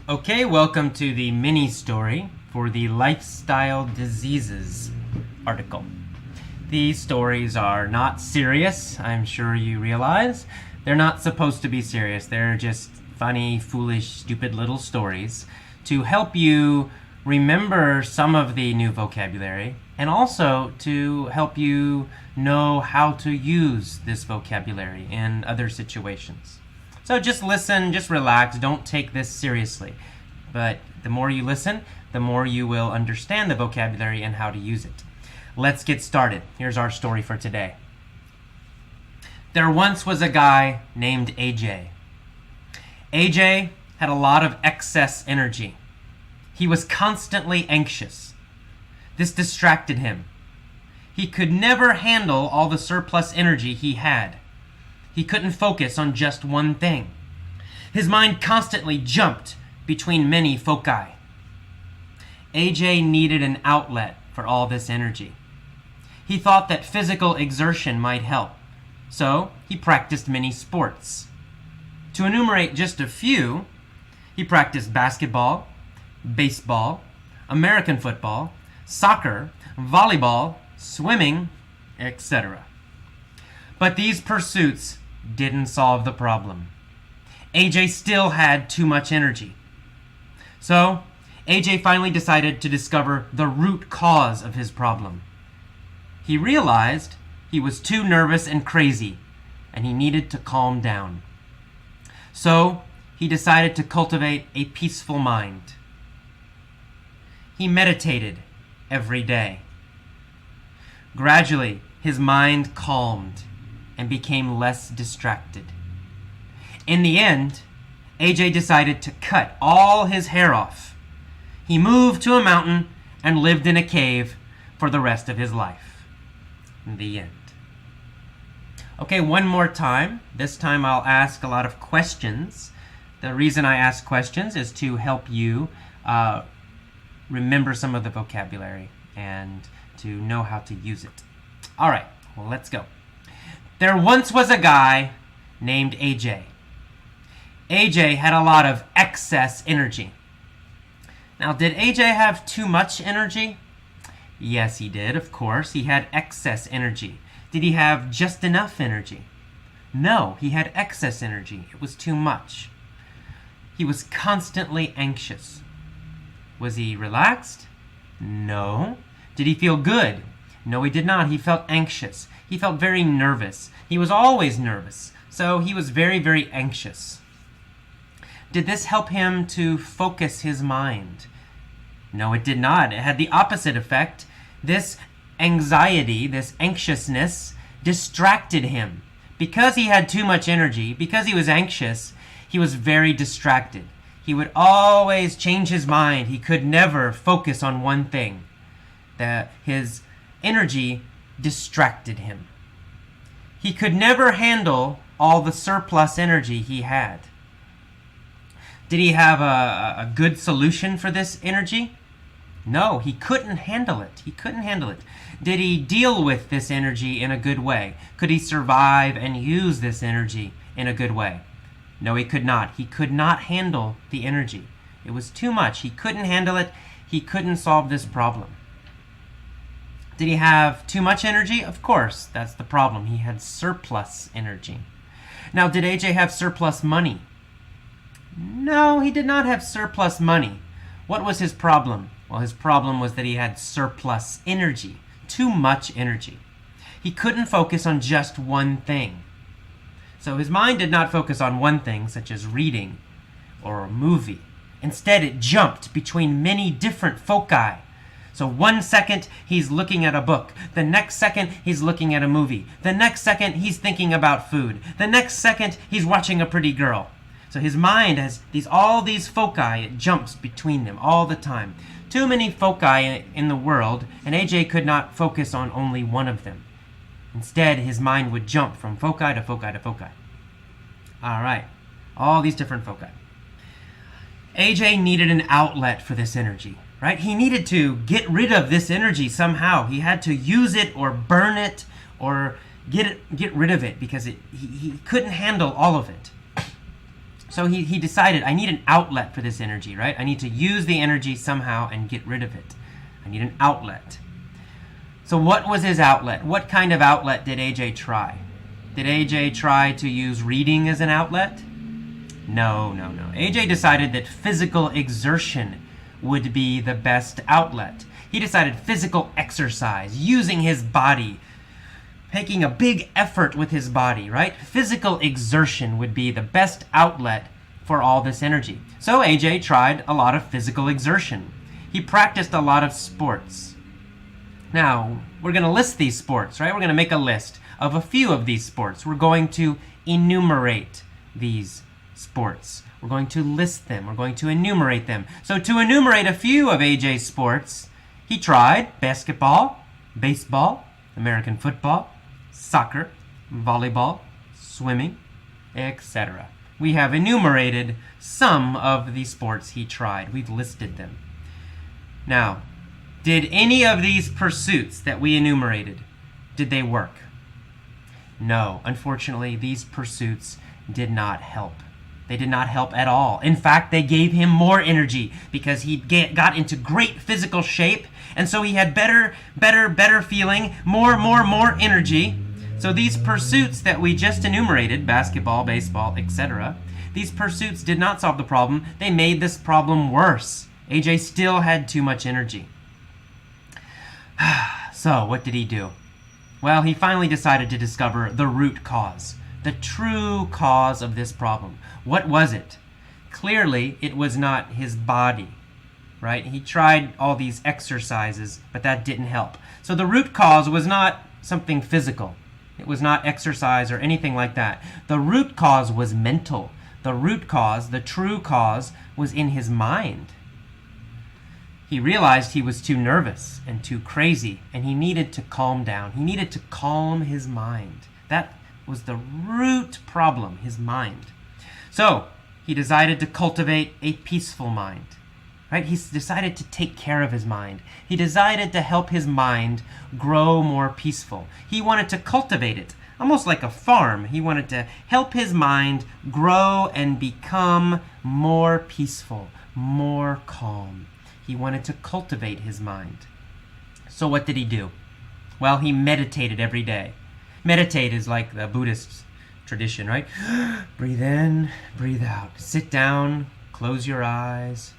Okay, welcome to the mini story for the Lifestyle Diseases article. These stories are not serious, I'm sure you realize. They're not supposed to be serious. They're just funny, foolish, stupid little stories to help you remember some of the new vocabulary and also to help you know how to use this vocabulary in other situations. So just listen, just relax, don't take this seriously. But the more you listen, the more you will understand the vocabulary and how to use it. Let's get started. Here's our story for today. There once was a guy named AJ. AJ had a lot of excess energy. He was constantly anxious. This distracted him. He could never handle all the surplus energy he had. He couldn't focus on just one thing. His mind constantly jumped between many foci. AJ needed an outlet for all this energy. He thought that physical exertion might help, so he practiced many sports. To enumerate just a few, he practiced basketball, baseball, American football, soccer, volleyball, swimming, etc. But these pursuits didn't solve the problem. AJ still had too much energy. So, AJ finally decided to discover the root cause of his problem. He realized he was too nervous and crazy, and he needed to calm down. So, he decided to cultivate a peaceful mind. He meditated every day. Gradually, his mind calmed and became less distracted. In the end, AJ decided to cut all his hair off. He moved to a mountain and lived in a cave for the rest of his life. The end. Okay, one more time. This time I'll ask a lot of questions. The reason I ask questions is to help you remember some of the vocabulary and to know how to use it. All right, well, let's go. There once was a guy named AJ. AJ had a lot of excess energy. Now, did AJ have too much energy? Yes, he did, of course. He had excess energy. Did he have just enough energy? No, he had excess energy. It was too much. He was constantly anxious. Was he relaxed? No. Did he feel good? No, he did not. He felt anxious. He felt very nervous. He was always nervous. So he was very, very anxious. Did this help him to focus his mind? No, it did not. It had the opposite effect. This anxiety, this anxiousness, distracted him. Because he had too much energy, because he was anxious, he was very distracted. He would always change his mind. He could never focus on one thing. His energy distracted him. He could never handle all the surplus energy he had. Did he have a good solution for this energy? No, he couldn't handle it. He couldn't handle it. Did he deal with this energy in a good way? Could he survive and use this energy in a good way? No, he could not. He could not handle the energy. It was too much. He couldn't handle it. He couldn't solve this problem. Did he have too much energy? Of course, that's the problem. He had surplus energy. Now, did AJ have surplus money? No, he did not have surplus money. What was his problem? Well, his problem was that he had surplus energy, too much energy. He couldn't focus on just one thing. So his mind did not focus on one thing, such as reading or a movie. Instead, it jumped between many different foci. So 1 second, he's looking at a book. The next second, he's looking at a movie. The next second, he's thinking about food. The next second, he's watching a pretty girl. So his mind has all these foci. It jumps between them all the time. Too many foci in the world, and AJ could not focus on only one of them. Instead, his mind would jump from foci to foci to foci. All right, all these different foci. AJ needed an outlet for this energy, right? He needed to get rid of this energy somehow. He had to use it or burn it or get rid of it because he couldn't handle all of it. So he decided, I need an outlet for this energy, right? I need to use the energy somehow and get rid of it. I need an outlet. So what was his outlet? What kind of outlet did AJ try? Did AJ try to use reading as an outlet? No. AJ decided that physical exertion would be the best outlet. He decided physical exercise, using his body, making a big effort with his body, right? Physical exertion would be the best outlet for all this energy. So AJ tried a lot of physical exertion. He practiced a lot of sports. Now, we're going to list these sports, right? We're going to make a list of a few of these sports. We're going to enumerate these sports. We're going to list them. We're going to enumerate them. So to enumerate a few of AJ's sports, he tried basketball, baseball, American football, soccer, volleyball, swimming, etc. We have enumerated some of the sports he tried. We've listed them. Now, did any of these pursuits that we enumerated, did they work? No, unfortunately, these pursuits did not help. They did not help at all. In fact, they gave him more energy because he got into great physical shape, and so he had better feeling, more energy. So these pursuits that we just enumerated, basketball, baseball, etc., these pursuits did not solve the problem. They made this problem worse. AJ still had too much energy. So what did he do? Well, he finally decided to discover the root cause, the true cause of this problem. What was it? Clearly, it was not his body, right? He tried all these exercises, but that didn't help. So the root cause was not something physical. It was not exercise or anything like that. The root cause was mental. The root cause, the true cause, was in his mind. He realized he was too nervous and too crazy, and he needed to calm down. He needed to calm his mind. That was the root problem, his mind. So he decided to cultivate a peaceful mind, right? He decided to take care of his mind. He decided to help his mind grow more peaceful. He wanted to cultivate it, almost like a farm. He wanted to help his mind grow and become more peaceful, more calm. He wanted to cultivate his mind. So what did he do? Well, he meditated every day. Meditate is like the Buddhist tradition, right? Breathe in, breathe out. Sit down, close your eyes.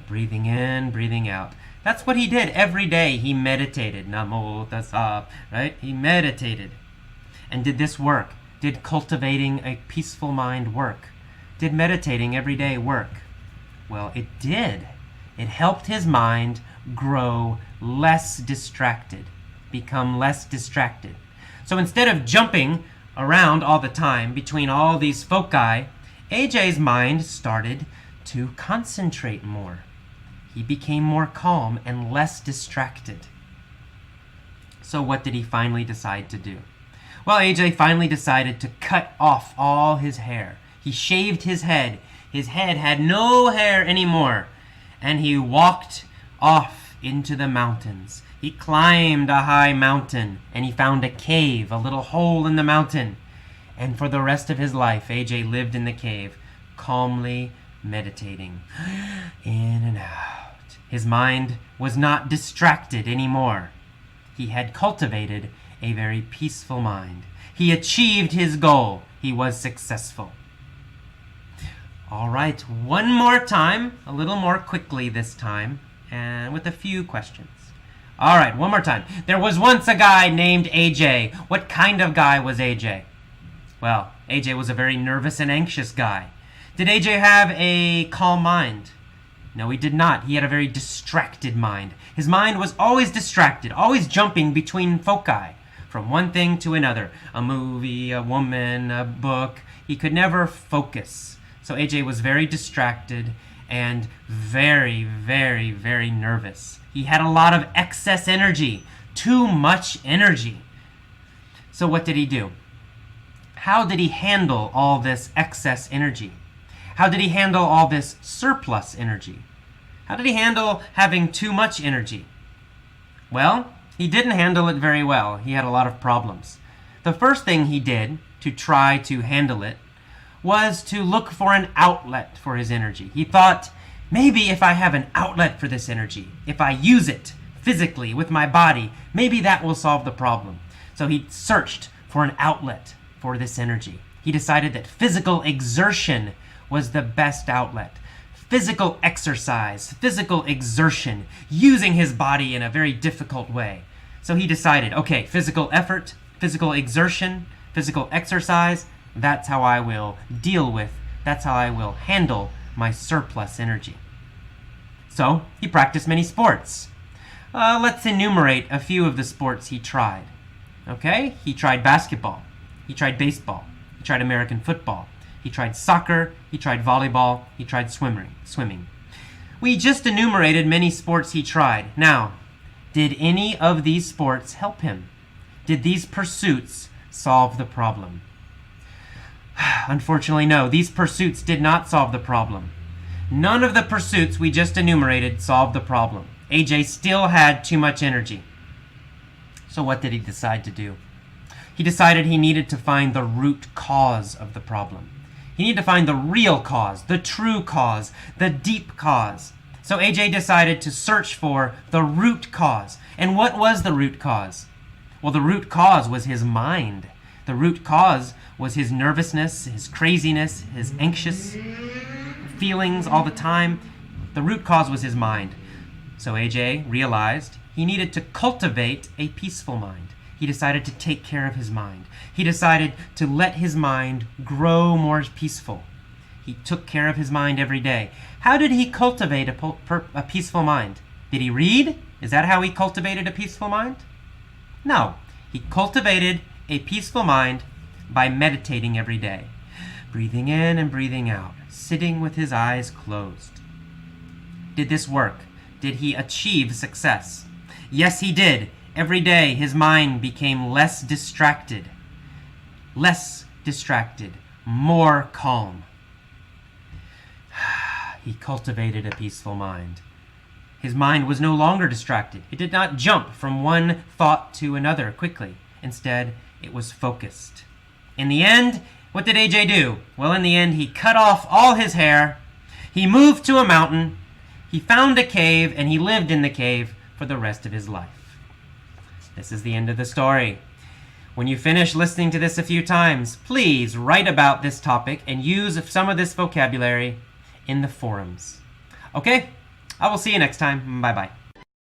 Breathing in, breathing out. That's what he did every day. He meditated. Namo tassa, right? He meditated. And did this work? Did cultivating a peaceful mind work? Did meditating every day work? Well, it did. It helped his mind grow less distracted, become less distracted. So instead of jumping around all the time between all these foci, AJ's mind started to concentrate more. He became more calm and less distracted. So what did he finally decide to do? Well, AJ finally decided to cut off all his hair. He shaved his head. His head had no hair anymore. And he walked off into the mountains. He climbed a high mountain, and he found a cave, a little hole in the mountain. And for the rest of his life, AJ lived in the cave, calmly meditating. In and out. His mind was not distracted anymore. He had cultivated a very peaceful mind. He achieved his goal. He was successful. All right, one more time, a little more quickly this time, and with a few questions. All right, one more time. There was once a guy named AJ. What kind of guy was AJ? Well, AJ was a very nervous and anxious guy. Did AJ have a calm mind? No, he did not. He had a very distracted mind. His mind was always distracted, always jumping between foci, from one thing to another. A movie, a woman, a book. He could never focus. So AJ was very distracted and very, very, very nervous. He had a lot of excess energy, too much energy. So what did he do? How did he handle all this excess energy? How did he handle all this surplus energy? How did he handle having too much energy? Well, he didn't handle it very well. He had a lot of problems. The first thing he did to try to handle it was to look for an outlet for his energy. He thought, maybe if I have an outlet for this energy, if I use it physically with my body, maybe that will solve the problem. So he searched for an outlet for this energy. He decided that physical exertion was the best outlet. Physical exercise, physical exertion, using his body in a very difficult way. So he decided, okay, physical effort, physical exertion, physical exercise, that's how I will deal with, that's how I will handle my surplus energy. So he practiced many sports. Let's enumerate a few of the sports he tried. Okay, he tried basketball, he tried baseball, he tried American football, he tried soccer, he tried volleyball, he tried swimming. We just enumerated many sports he tried. Now, did any of these sports help him? Did these pursuits solve the problem? Unfortunately, no. These pursuits did not solve the problem. None of the pursuits we just enumerated solved the problem. AJ still had too much energy. So what did he decide to do? He decided he needed to find the root cause of the problem. He needed to find the real cause, the true cause, the deep cause. So AJ decided to search for the root cause. And what was the root cause? Well, the root cause was his mind. The root cause was his nervousness, his craziness, his anxious feelings all the time. The root cause was his mind. So AJ realized he needed to cultivate a peaceful mind. He decided to take care of his mind. He decided to let his mind grow more peaceful. He took care of his mind every day. How did he cultivate a peaceful mind? Did he read? Is that how he cultivated a peaceful mind? No. He cultivated a peaceful mind by meditating every day. Breathing in and breathing out. Sitting with his eyes closed. Did this work? Did he achieve success? Yes, he did. Every day, his mind became less distracted, more calm. He cultivated a peaceful mind. His mind was no longer distracted. It did not jump from one thought to another quickly. Instead, it was focused. In the end, what did AJ do? Well, in the end, he cut off all his hair. He moved to a mountain. He found a cave, and he lived in the cave for the rest of his life. This is the end of the story. When you finish listening to this a few times, please write about this topic and use some of this vocabulary in the forums. Okay? I will see you next time. Bye-bye.